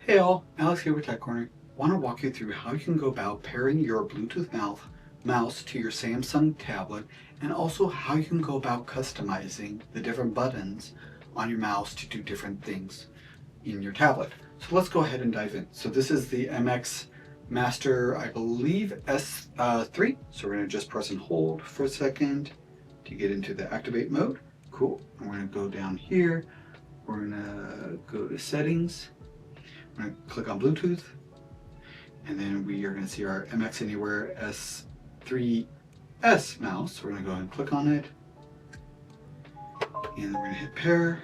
Hey all, Alex here with Tech Corner. Want to walk you through how you can go about pairing your Bluetooth mouse to your Samsung tablet, and also how you can go about customizing the different buttons on your mouse to do different things in your tablet. So let's go ahead and dive in. So this is the MX Master, I believe S3. So we're going to just press and hold for a second to get into the activate mode. Cool. And we're going to go down here. We're going to go to settings. I'm going to click on Bluetooth, and then we are going to see our MX Anywhere S3S mouse. We're going to go and click on it, and then we're going to hit pair,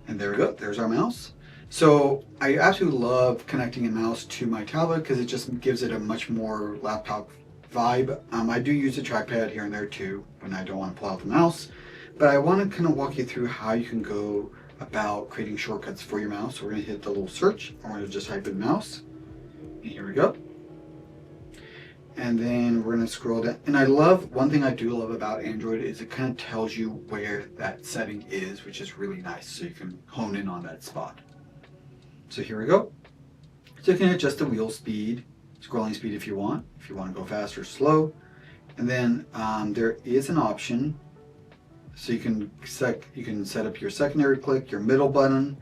and there we go. There's our mouse. So I absolutely love connecting a mouse to my tablet because it just gives it a much more laptop vibe. I do use a trackpad here and there too when I don't want to pull out the mouse, but I want to kind of walk you through how you can go about creating shortcuts for your mouse. So we're going to hit the little search, and we're going to just type in mouse, and here we go. And then we're going to scroll down, and one thing I do love about Android is it kind of tells you where that setting is, which is really nice, so you can hone in on that spot. So here we go. So you can adjust the wheel speed, scrolling speed if you want to go fast or slow. And then there is an option. So you can set up your secondary click, your middle button,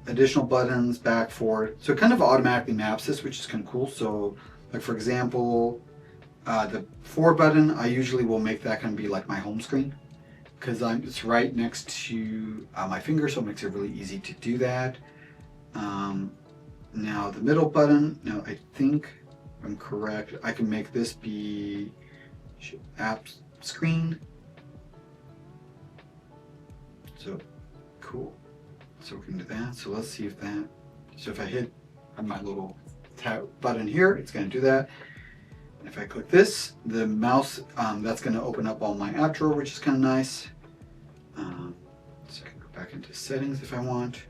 additional buttons, back, forward. So it kind of automatically maps this, which is kind of cool. So like for example, the forward button, I usually will make that kind of be like my home screen because it's right next to my finger, so it makes it really easy to do that. Now the middle button, now I think if I'm correct, I can make this be app screen. So cool. So we can do that. So let's see if that, so if I hit my little tab button here, it's going to do that. And if I click this, the mouse, that's going to open up all my app drawer, which is kind of nice. So I can go back into settings if I want.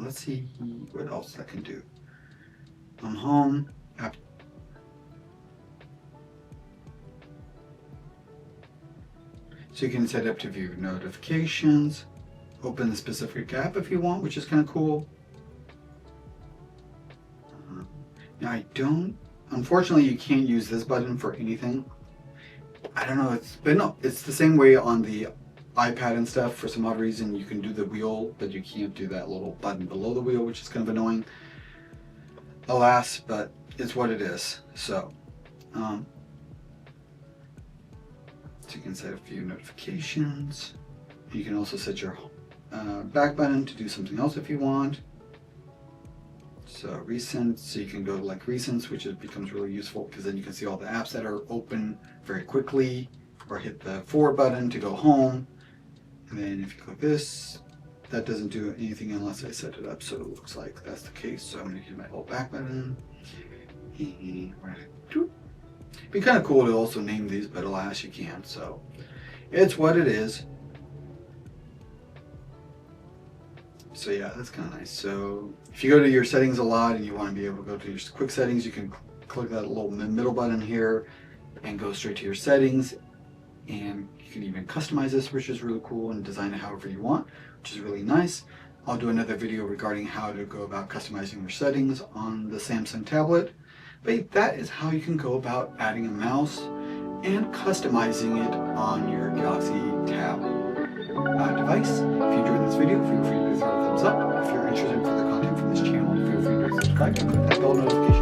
Let's see what else I can do. I'm home. So you can set up to view notifications, open the specific app if you want, which is kind of cool. Now unfortunately you can't use this button for anything. I don't know, it's the same way on the iPad and stuff. For some odd reason you can do the wheel, but you can't do that little button below the wheel, which is kind of annoying. Alas, but it's what it is. So, so you can set a few notifications. You can also set your back button to do something else if you want. So recents, so you can go to like recents, which becomes really useful because then you can see all the apps that are open very quickly, or hit the forward button to go home. And then if you click this, that doesn't do anything unless I set it up, so it looks like that's the case. So I'm going to hit my little back button. It'd be kind of cool to also name these, but alas, you can't. So it's what it is. So yeah, that's kind of nice. So if you go to your settings a lot and you want to be able to go to your quick settings, you can click that little middle button here and go straight to your settings. And you can even customize this, which is really cool, and design it however you want, which is really nice. I'll do another video regarding how to go about customizing your settings on the Samsung tablet. But that is how you can go about adding a mouse and customizing it on your Galaxy Tab device. If you enjoyed this video, feel free to throw a thumbs up. If you're interested in further content from this channel, feel free to subscribe and click that bell notification